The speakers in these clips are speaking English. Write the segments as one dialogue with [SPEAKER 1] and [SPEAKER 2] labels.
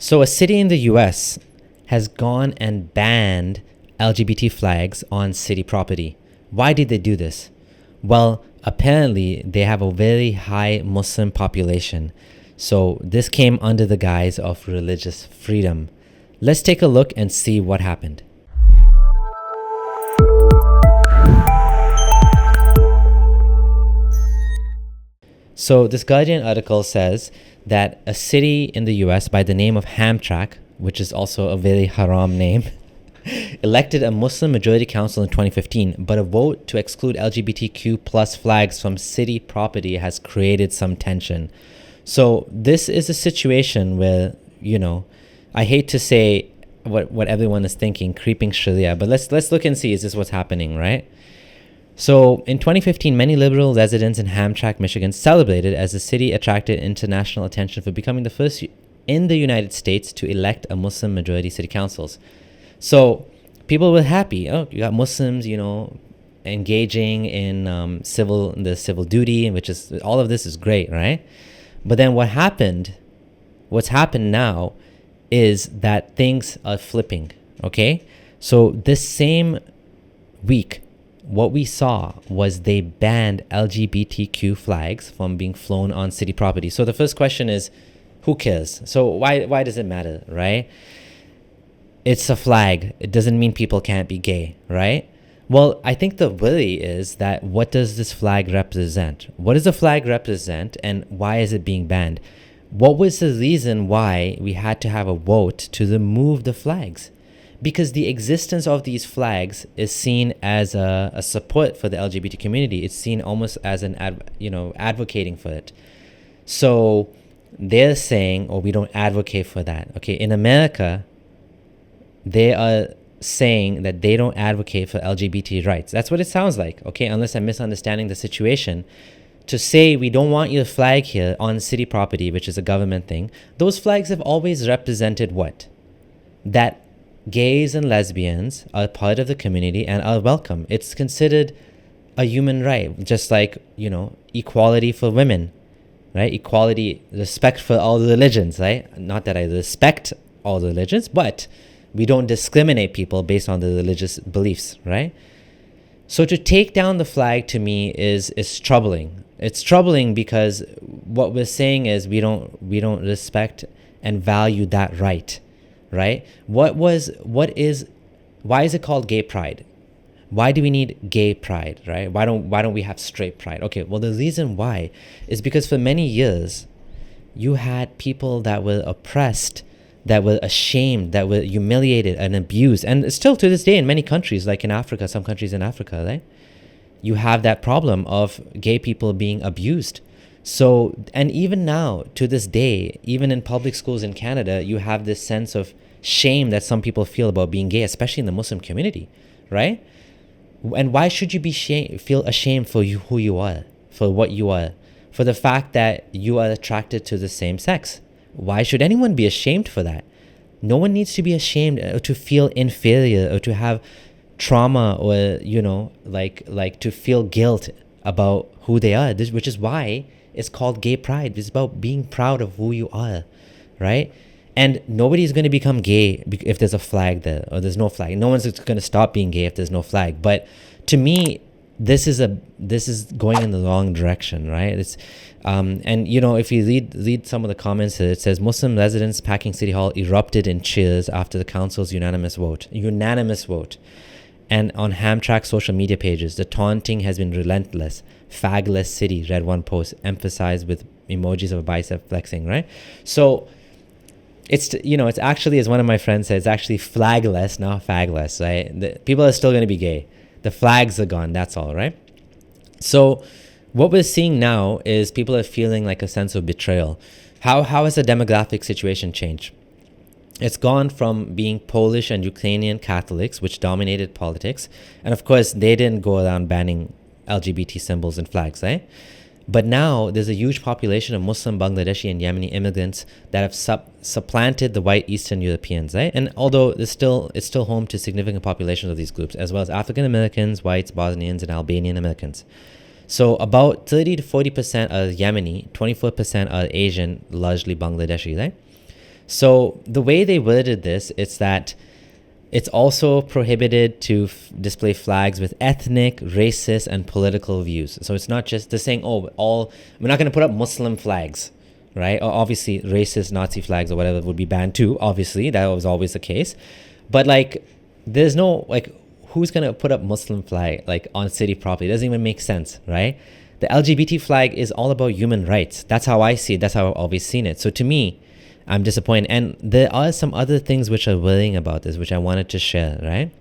[SPEAKER 1] So a city in the US has gone and banned LGBT flags on city property. Why did they do this? Well, apparently they have a very high Muslim population. So this came under the guise of religious freedom. Let's take a look and see what happened. So this Guardian article says that a city in the US by the name of Hamtramck, which is also a very haram name, elected a Muslim majority council in 2015, but a vote to exclude LGBTQ plus flags from city property has created some tension. So this is a situation where, I hate to say what everyone is thinking, creeping Sharia, but let's look and see, is this what's happening, right? So in 2015, many liberal residents in Hamtramck, Michigan celebrated as the city attracted international attention for becoming the first in the United States to elect a Muslim majority city councils. So people were happy. Oh, you got Muslims, engaging in civil duty, which is, all of this is great, right? But then what's happened now is that things are flipping, okay? So this same week, what we saw was they banned LGBTQ flags from being flown on city property. So the first question is, who cares? So why does it matter, right? It's a flag. It doesn't mean people can't be gay, right? Well, I think the worry is that what does this flag represent? What does the flag represent and why is it being banned? What was the reason why we had to have a vote to remove the flags? Because the existence of these flags is seen as a support for the LGBT community. It's seen almost as an advocating for it. So they're saying, we don't advocate for that. Okay, in America, they are saying that they don't advocate for LGBT rights. That's what it sounds like, okay, unless I'm misunderstanding the situation. To say we don't want your flag here on city property, which is a government thing, those flags have always represented what? That gays and lesbians are part of the community and are welcome. It's considered a human right, just like, equality for women, right? Equality, respect for all religions, right? Not that I respect all religions, but we don't discriminate people based on their religious beliefs, right? So to take down the flag to me is troubling. It's troubling because what we're saying is we don't respect and value that right. Right? Why is it called gay pride? Why do we need gay pride, right? Why don't we have straight pride? Okay, well, the reason why is because for many years you had people that were oppressed, that were ashamed, that were humiliated and abused, and still to this day in many countries, like in Africa, some countries in Africa, right? You have that problem of gay people being abused. So, and even now, to this day, even in public schools in Canada, you have this sense of shame that some people feel about being gay, especially in the Muslim community, right? And why should you feel ashamed for who you are, for what you are, for the fact that you are attracted to the same sex? Why should anyone be ashamed for that? No one needs to be ashamed or to feel inferior or to have trauma or, to feel guilt about who they are, which is why it's called gay pride. It's about being proud of who you are, right? And nobody's going to become gay if there's a flag there or there's no flag. No one's going to stop being gay if there's no flag. But to me, this is going in the wrong direction, right? It's if you read some of the comments here, it says Muslim residents packing City Hall erupted in cheers after the council's unanimous vote. And on Hamtramck social media pages, the taunting has been relentless. Fagless city, read one post, emphasized with emojis of a bicep flexing, right? So it's actually, as one of my friends said, it's actually flagless, not fagless, right? People are still going to be gay. The flags are gone, that's all, right? So what we're seeing now is people are feeling like a sense of betrayal. How has the demographic situation changed? It's gone from being Polish and Ukrainian Catholics, which dominated politics. And of course, they didn't go around banning LGBT symbols and flags, right? But now there's a huge population of Muslim, Bangladeshi, and Yemeni immigrants that have supplanted the white Eastern Europeans, right? And although it's still home to significant populations of these groups, as well as African Americans, whites, Bosnians, and Albanian Americans. So about 30 to 40% are Yemeni, 24% are Asian, largely Bangladeshi, right? So the way they worded this, it's that it's also prohibited to display flags with ethnic, racist, and political views. So it's not just they're saying, oh, we're not going to put up Muslim flags, right? Or obviously, racist Nazi flags or whatever would be banned too. Obviously, that was always the case. But like, there's no like, who's going to put up Muslim flag like on city property? It doesn't even make sense, right? The LGBT flag is all about human rights. That's how I see it. That's how I've always seen it. So to me, I'm disappointed. And there are some other things which are worrying about this, which I wanted to share, right?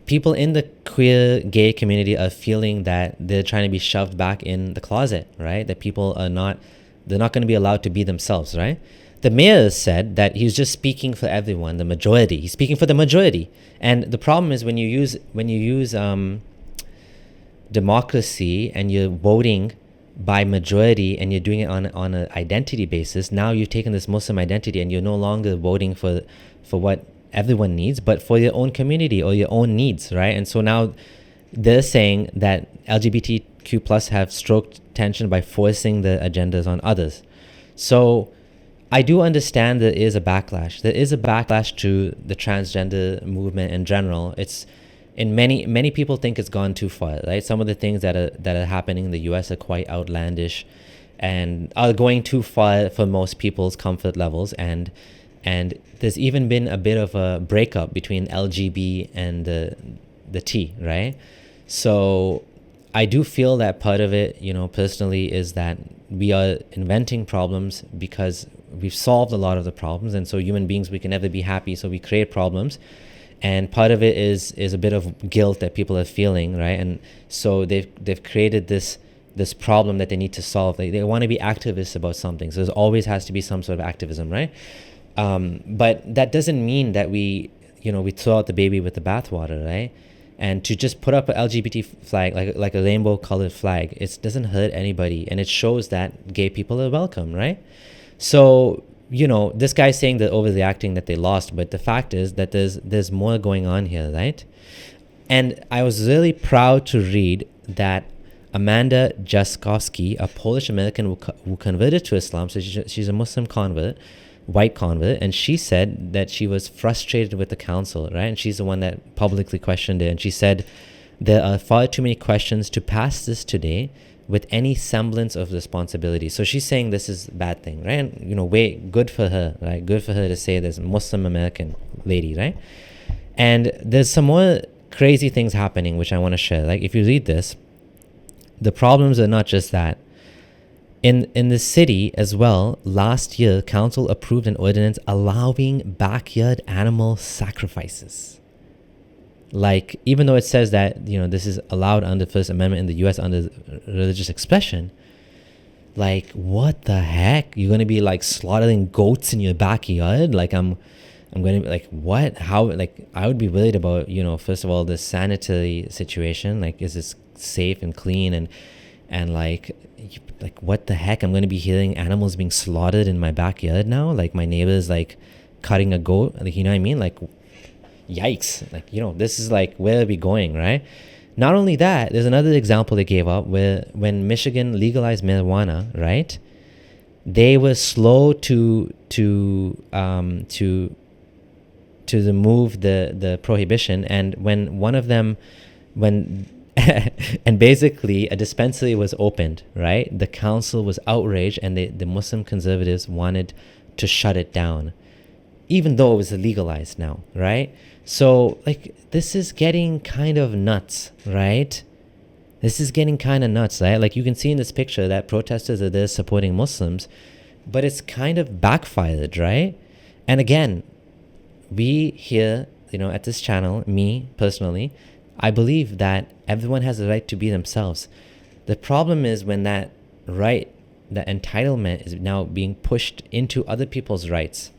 [SPEAKER 1] People in the queer gay community are feeling that they're trying to be shoved back in the closet, right? That people are not, they're not going to be allowed to be themselves, right? The mayor said that he's just speaking for everyone, the majority. He's speaking for the majority. And the problem is when you use democracy and you're voting by majority and you're doing it on an identity basis, now you've taken this Muslim identity and you're no longer voting for what everyone needs, but for your own community or your own needs, right? And so now they're saying that LGBTQ plus have stroked tension by forcing the agendas on others. So I do understand there is a backlash. There is a backlash to the transgender movement in general. It's in many people think it's gone too far, right? Some of the things that are happening in the US are quite outlandish and are going too far for most people's comfort levels, and there's even been a bit of a breakup between LGB and the T, right? So I do feel that part of it, personally, is that we are inventing problems because we've solved a lot of the problems, and so human beings, we can never be happy, so we create problems. And part of it is a bit of guilt that people are feeling, right? And so they've created this problem that they need to solve. They want to be activists about something. So there always has to be some sort of activism, right? But that doesn't mean that we throw out the baby with the bathwater, right? And to just put up an LGBT flag, like a rainbow colored flag, it doesn't hurt anybody, and it shows that gay people are welcome, right? So this guy's saying that overreacting, that they lost, but the fact is that there's more going on here, right? And I was really proud to read that Amanda Jaskowski, a Polish American who converted to Islam, so she's a Muslim convert, white convert, and she said that she was frustrated with the council, right? And she's the one that publicly questioned it, and she said there are far too many questions to pass this today with any semblance of responsibility. So she's saying this is a bad thing, right? And, good for her, right? Good for her to say this, Muslim American lady, right? And there's some more crazy things happening, which I want to share. Like, if you read this, the problems are not just that. In the city as well, last year, council approved an ordinance allowing backyard animal sacrifices. Like, even though it says that, this is allowed under First Amendment in the US under religious expression, like, what the heck? You're going to be like slaughtering goats in your backyard? Like, I'm going to be like, what? How? Like, I would be worried about, first of all, the sanitary situation. Like, is this safe and clean? And like, what the heck? I'm going to be hearing animals being slaughtered in my backyard now? Like, my neighbor's like cutting a goat? Like, you know what I mean? Like, yikes. Like, this is like, where are we going, right? Not only that, there's another example they gave up where when Michigan legalized marijuana, right, they were slow to remove the prohibition, and and basically a dispensary was opened, right, the council was outraged, and the Muslim conservatives wanted to shut it down, even though it was legalized now, right? So, like, this is getting kind of nuts, right? This is getting kind of nuts, right? Like, you can see in this picture that protesters are there supporting Muslims, but it's kind of backfired, right? And again, we here, at this channel, me personally, I believe that everyone has the right to be themselves. The problem is when that right, that entitlement is now being pushed into other people's rights.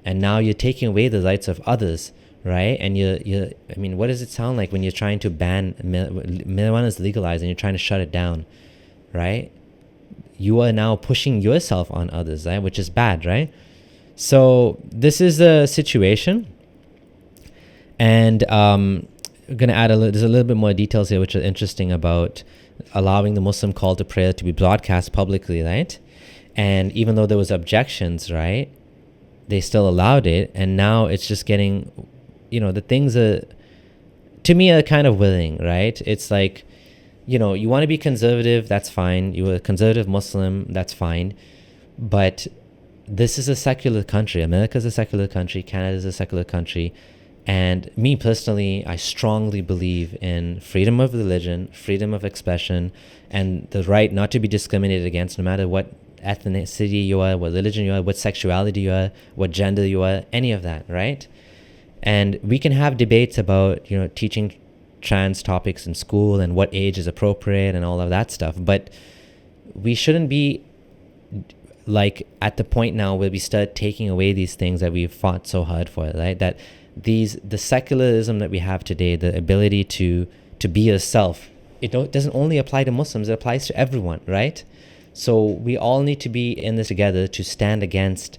[SPEAKER 1] And now you're taking away the rights of others, right? And what does it sound like when you're trying to ban marijuana is legalized and you're trying to shut it down, right? You are now pushing yourself on others, right? Which is bad, right? So this is the situation. And I'm going to add there's a little bit more details here which are interesting about allowing the Muslim call to prayer to be broadcast publicly, right? And even though there was objections, right, they still allowed it. And now it's just getting, the things are, to me, are kind of willing, right? It's like, you want to be conservative, that's fine. You're a conservative Muslim, that's fine. But this is a secular country. America's a secular country. Canada's a secular country. And me personally, I strongly believe in freedom of religion, freedom of expression, and the right not to be discriminated against no matter what ethnicity you are, what religion you are, what sexuality you are, what gender you are, any of that, right? And we can have debates about, teaching trans topics in school and what age is appropriate and all of that stuff. But we shouldn't be like at the point now where we start taking away these things that we've fought so hard for, right? That the secularism that we have today, the ability to be yourself, doesn't only apply to Muslims, it applies to everyone, right? So we all need to be in this together to stand against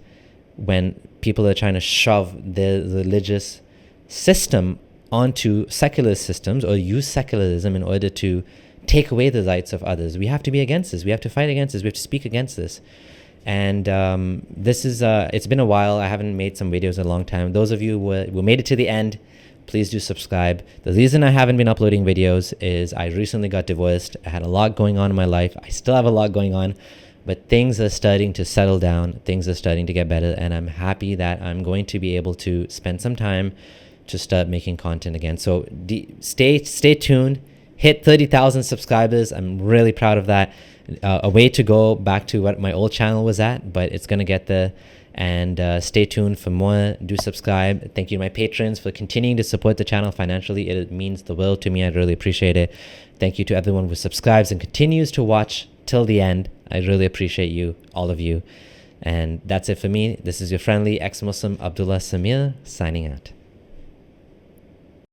[SPEAKER 1] when people are trying to shove their religious system onto secular systems or use secularism in order to take away the rights of others. We have to be against this. We have to fight against this. We have to speak against this. And this is, it's been a while. I haven't made some videos in a long time. Those of you who made it to the end, please do subscribe. The reason I haven't been uploading videos is I recently got divorced. I had a lot going on in my life. I still have a lot going on, but things are starting to settle down. Things are starting to get better. And I'm happy that I'm going to be able to spend some time to start making content again. So stay tuned. Hit 30,000 subscribers. I'm really proud of that. A way to go back to what my old channel was at, but it's going to get there. And stay tuned for more. Do subscribe. Thank you to my patrons for continuing to support the channel financially. It means the world to me. I really appreciate it. Thank you to everyone who subscribes and continues to watch till the end. I really appreciate you, all of you. And that's it for me. This is your friendly ex-Muslim Abdullah Samir signing out.